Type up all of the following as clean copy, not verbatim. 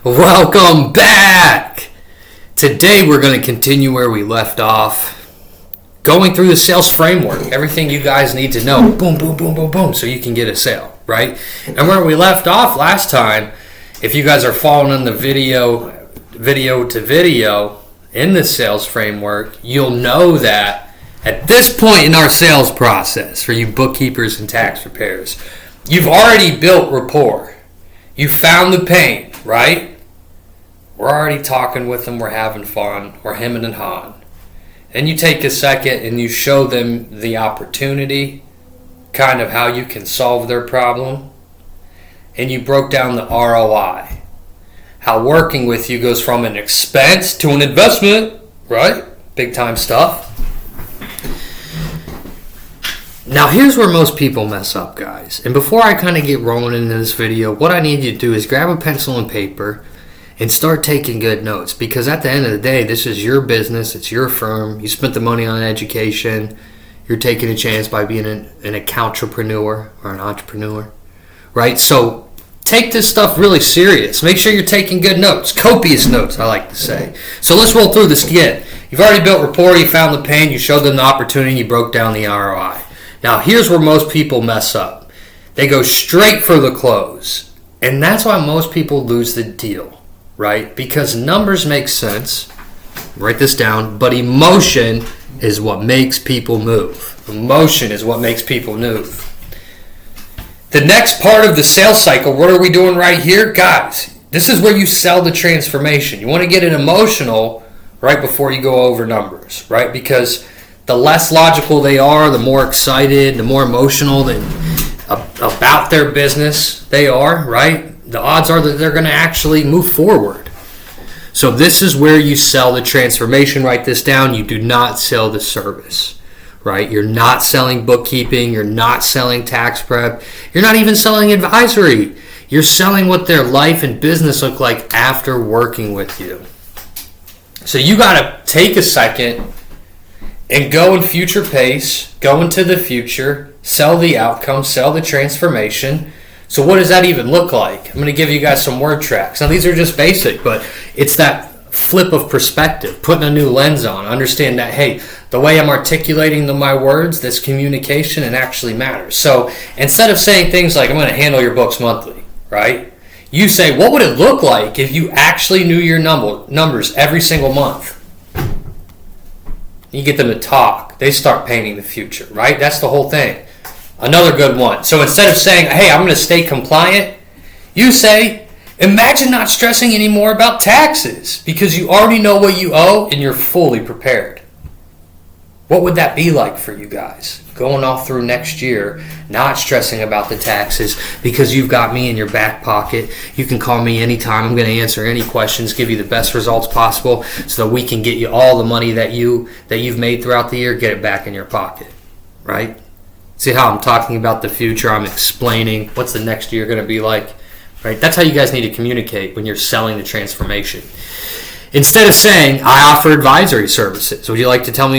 Welcome back! Today we're going to continue where we left off, going through the sales framework, everything you guys need to know, boom, boom, boom, boom, boom, so you can get a sale, right? And where we left off last time, if you guys are following in the video to video in the sales framework, you'll know that at this point in our sales process, for you bookkeepers and tax preparers, you've already built rapport. You found the pain, right? We're already talking with them, we're having fun, we're hemming and hawing. And you take a second and you show them the opportunity, kind of how you can solve their problem. And you broke down the ROI. How working with you goes from an expense to an investment, right? Big time stuff. Now here's where most people mess up, guys. And before I kind of get rolling into this video, what I need you to do is grab a pencil and paper and start taking good notes, because at the end of the day, this is your business, it's your firm, you spent the money on education, you're taking a chance by being an accountrepreneur or an entrepreneur, right? So take this stuff really serious. Make sure you're taking good notes, copious notes, I like to say. So let's roll through this again. You've already built rapport, you found the pain, you showed them the opportunity, you broke down the ROI. Now here's where most people mess up. They go straight for the close, and that's why most people lose the deal. Right? Because numbers make sense. Write this down. But emotion is what makes people move. Emotion is what makes people move. The next part of the sales cycle, what are we doing right here? Guys, this is where you sell the transformation. You want to get it emotional right before you go over numbers, right? Because the less logical they are, the more excited, the more emotional about their business they are, right? The odds are that they're going to actually move forward. So this is where you sell the transformation. Write this down. You do not sell the service, right? You're not selling bookkeeping. You're not selling tax prep. You're not even selling advisory. You're selling what their life and business look like after working with you. So you got to take a second and go in future pace, go into the future, sell the outcome, sell the transformation. So what does that even look like? I'm going to give you guys some word tracks. Now these are just basic, but it's that flip of perspective, putting a new lens on. Understand that, hey, the way I'm articulating my words, this communication, it actually matters. So instead of saying things like, I'm going to handle your books monthly, right? You say, what would it look like if you actually knew your numbers every single month? You get them to talk. They start painting the future, right? That's the whole thing. Another good one. So instead of saying, hey, I'm going to stay compliant, you say, imagine not stressing anymore about taxes because you already know what you owe and you're fully prepared. What would that be like for you guys? Going off through next year, not stressing about the taxes because you've got me in your back pocket. You can call me anytime. I'm going to answer any questions, give you the best results possible so that we can get you all the money that you've made throughout the year, get it back in your pocket, right? See how I'm talking about the future? I'm explaining what's the next year going to be like, right? That's how you guys need to communicate when you're selling the transformation. Instead of saying, I offer advisory services. Would you like me to tell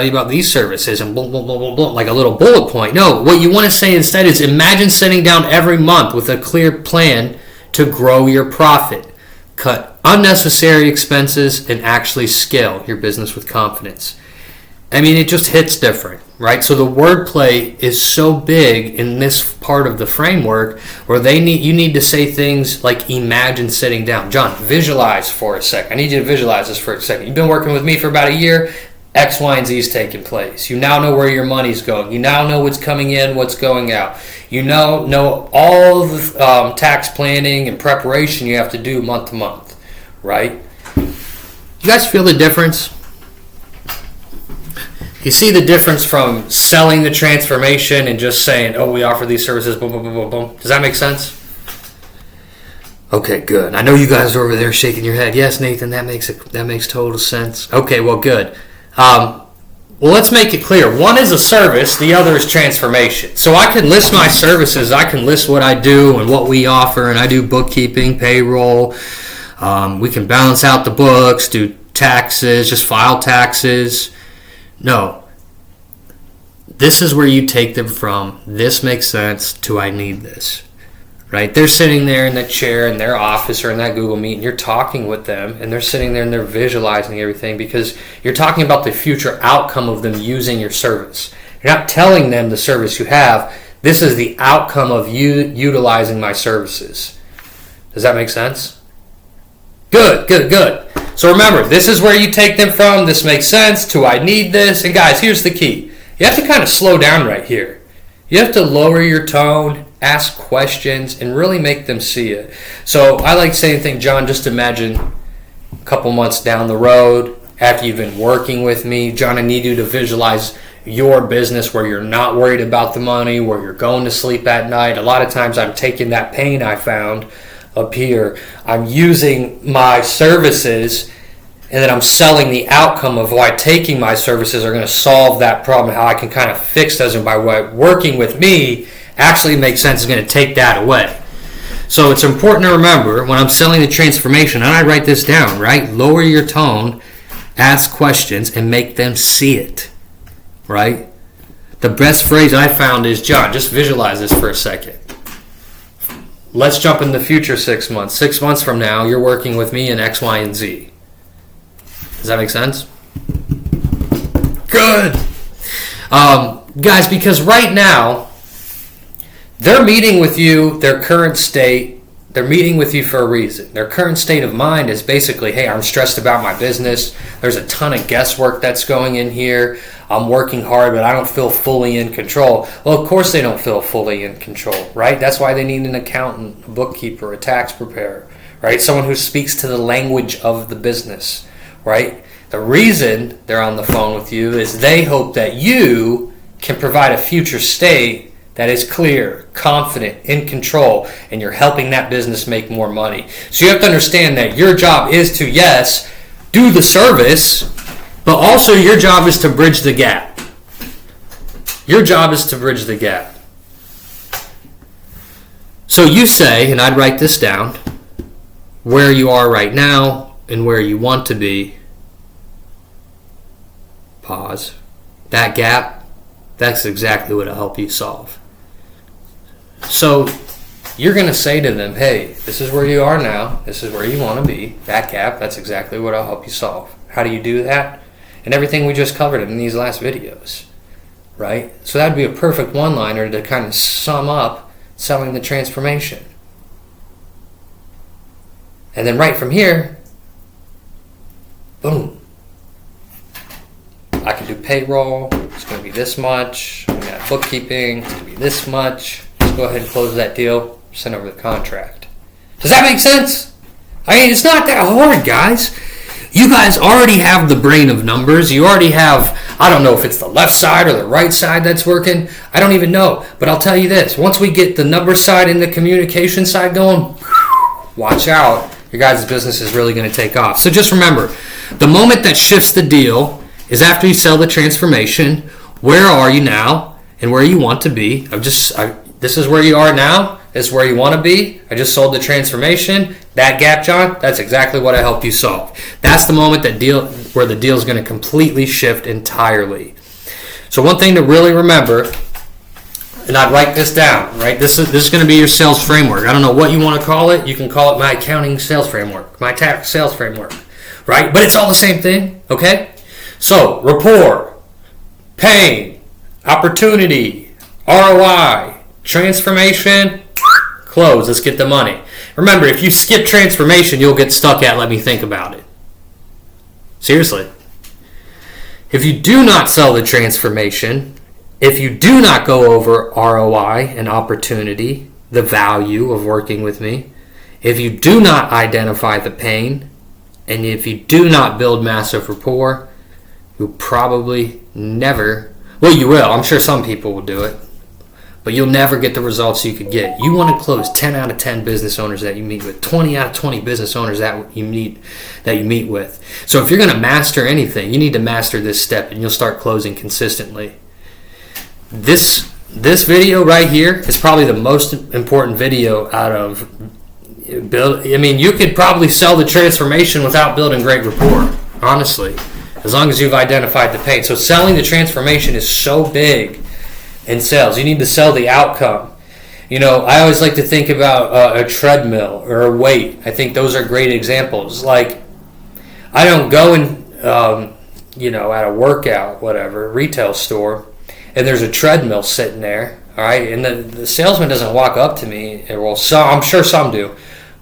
you about these services? And blah, blah, blah, blah, blah, like a little bullet point. No, what you want to say instead is, imagine sitting down every month with a clear plan to grow your profit, cut unnecessary expenses, and actually scale your business with confidence. I mean, it just hits different, right? So the wordplay is so big in this part of the framework where you need to say things like, imagine sitting down. John, visualize for a second. I need you to visualize this for a second. You've been working with me for about a year. X, Y, and Z is taking place. You now know where your money's going. You now know what's coming in, what's going out. You know all the tax planning and preparation you have to do month to month, right? You guys feel the difference? You see the difference from selling the transformation and just saying, oh, we offer these services, boom, boom, boom, boom, boom. Does that make sense? Okay, good. I know you guys are over there shaking your head. Yes, Nathan, that makes total sense. Okay, well, good. Well, let's make it clear. One is a service, the other is transformation. So I can list my services, I can list what I do and what we offer, and I do bookkeeping, payroll. We can balance out the books, do taxes, just file taxes. No. This is where you take them from, this makes sense, to I need this. right? They're sitting there in the chair in their office or in that Google Meet, and you're talking with them, and they're sitting there and they're visualizing everything because you're talking about the future outcome of them using your service. You're not telling them the service you have. This is the outcome of you utilizing my services. Does that make sense? Good, good, good. So remember, this is where you take them from, this makes sense, to I need this. And guys, here's the key. You have to kind of slow down right here. You have to lower your tone, ask questions, and really make them see it. So I like saying things, John, just imagine a couple months down the road, after you've been working with me, John, I need you to visualize your business where you're not worried about the money, where you're going to sleep at night. A lot of times I'm taking that pain I found up here, I'm using my services, and then I'm selling the outcome of why taking my services are going to solve that problem, how I can kind of fix those, and by working with me actually makes sense, is going to take that away. So it's important to remember when I'm selling the transformation, and I write this down, right? Lower your tone, ask questions, and make them see it, right? The best phrase I found is, John, just visualize this for a second. Let's jump in the future 6 months. 6 months from now, you're working with me in X, Y, and Z. Does that make sense? Good. Guys, because right now, they're meeting with you, their current state, they're meeting with you for a reason. Their current state of mind is basically, hey, I'm stressed about my business. There's a ton of guesswork that's going in here. I'm working hard, but I don't feel fully in control. Well, of course they don't feel fully in control, right? That's why they need an accountant, a bookkeeper, a tax preparer, right? Someone who speaks to the language of the business, right? The reason they're on the phone with you is they hope that you can provide a future state that is clear, confident, in control, and you're helping that business make more money. So you have to understand that your job is to, yes, do the service, but also your job is to bridge the gap. Your job is to bridge the gap. So you say, and I'd write this down, where you are right now and where you want to be. Pause. That gap, that's exactly what it'll help you solve. So you're going to say to them, hey, this is where you are now. This is where you want to be. That gap, that's exactly what I'll help you solve. How do you do that? And everything we just covered in these last videos, right? So that'd be a perfect one-liner to kind of sum up selling the transformation. And then right from here, boom. I can do payroll. It's going to be this much. I got bookkeeping. It's going to be this much. Just go ahead and close that deal. Send over the contract. Does that make sense? I mean, it's not that hard, guys. You guys already have the brain of numbers. You already have, I don't know if it's the left side or the right side that's working. I don't even know. But I'll tell you this. Once we get the number side and the communication side going, watch out. Your guys' business is really going to take off. So just remember, the moment that shifts the deal is after you sell the transformation. Where are you now and where you want to be? This is where you are now. This is where you want to be. I just sold the transformation. That gap, John, that's exactly what I helped you solve. That's the moment where the deal is going to completely shift entirely. So one thing to really remember, and I'd write this down, right? This is going to be your sales framework. I don't know what you want to call it. You can call it my accounting sales framework, my tax sales framework, right? But it's all the same thing, okay? So rapport, pain, opportunity, ROI, transformation, close. Let's get the money. Remember, if you skip transformation, you'll get stuck at let me think about it. Seriously. If you do not sell the transformation, if you do not go over ROI and opportunity, the value of working with me, if you do not identify the pain, and if you do not build massive rapport, you'll probably never, well, you will. I'm sure some people will do it. But you'll never get the results you could get. You want to close 10 out of 10 business owners that you meet with, 20 out of 20 business owners that you meet with. So if you're going to master anything, you need to master this step, and you'll start closing consistently. This video right here is probably the most important video out of build. I mean, you could probably sell the transformation without building great rapport, honestly, as long as you've identified the pain. So selling the transformation is so big in sales. You need to sell the outcome. I always like to think about a treadmill or a weight. I think those are great examples. Like, I don't go at a workout, whatever, retail store, and there's a treadmill sitting there, all right? And the salesman doesn't walk up to me, well, I'm sure some do,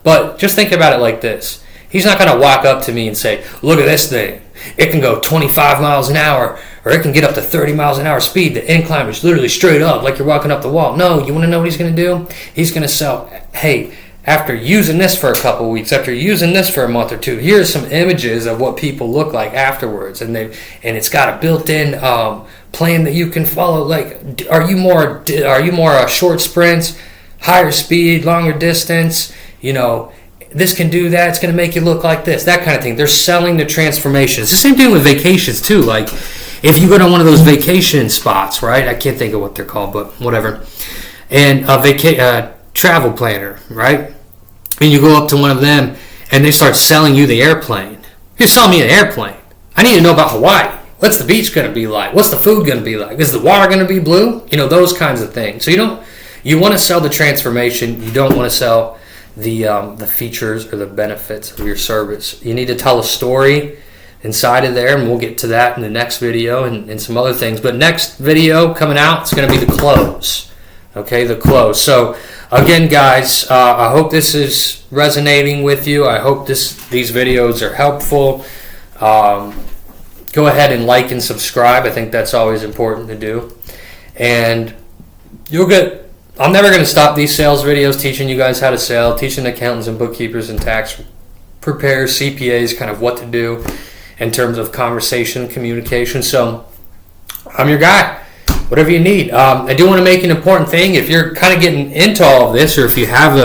but just think about it like this. He's not going to walk up to me and say, look at this thing. It can go 25 miles an hour, or it can get up to 30 miles an hour speed. The incline is literally straight up, like you're walking up the wall. No, you want to know what he's going to do? He's going to sell, hey, after using this for a couple weeks, after using this for a month or two, here's some images of what people look like afterwards, and it's got a built-in plan that you can follow. Like, are you more short sprints, higher speed, longer distance? This can do that. It's going to make you look like this, that kind of thing. They're selling the transformation. It's the same thing with vacations too. Like, if you go to one of those vacation spots, right? I can't think of what they're called, but whatever. And a travel planner, right? And you go up to one of them, and they start selling you the airplane. You're selling me an airplane. I need to know about Hawaii. What's the beach going to be like? What's the food going to be like? Is the water going to be blue? Those kinds of things. So you want to sell the transformation. You don't want to sell the features or the benefits of your service. You need to tell a story inside of there, and we'll get to that in the next video and some other things. But next video coming out, it's going to be the close. Okay, the close. So again, guys, I hope this is resonating with you. I hope these videos are helpful. Go ahead and like and subscribe. I think that's always important to do. And I'm never going to stop these sales videos teaching you guys how to sell, teaching accountants and bookkeepers and tax preparers, CPAs, kind of what to do in terms of conversation, communication. So I'm your guy. Whatever you need. I do want to make an important thing. If you're kind of getting into all of this, or if you have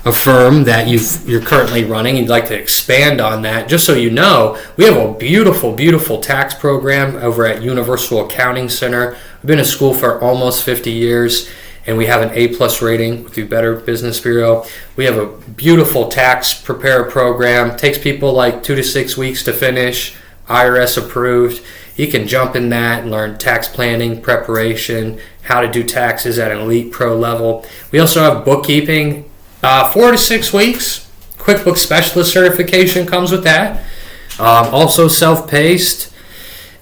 a firm that you're currently running, you'd like to expand on that, just so you know, we have a beautiful, beautiful tax program over at Universal Accounting Center. I've been in school for almost 50 years, and we have an A+ rating with the Better Business Bureau. We have a beautiful tax preparer program. Takes people like 2 to 6 weeks to finish, IRS approved. You can jump in that and learn tax planning, preparation, how to do taxes at an elite pro level. We also have bookkeeping, 4 to 6 weeks. QuickBooks Specialist certification comes with that. Also self-paced.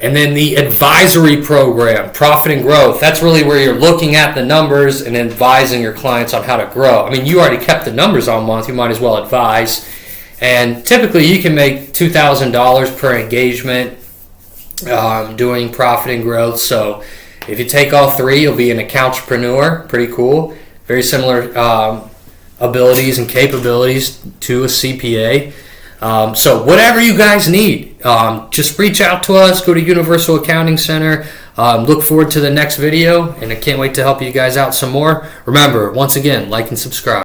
And then the advisory program, Profit and Growth. That's really where you're looking at the numbers and advising your clients on how to grow. I mean, you already kept the numbers all month. You might as well advise. And typically you can make $2,000 per engagement doing Profit and Growth. So if you take all three, you'll be an accountpreneur. Pretty cool. Very similar abilities and capabilities to a CPA. So whatever you guys need, just reach out to us. Go to Universal Accounting Center. Look forward to the next video, and I can't wait to help you guys out some more. Remember, once again, like and subscribe.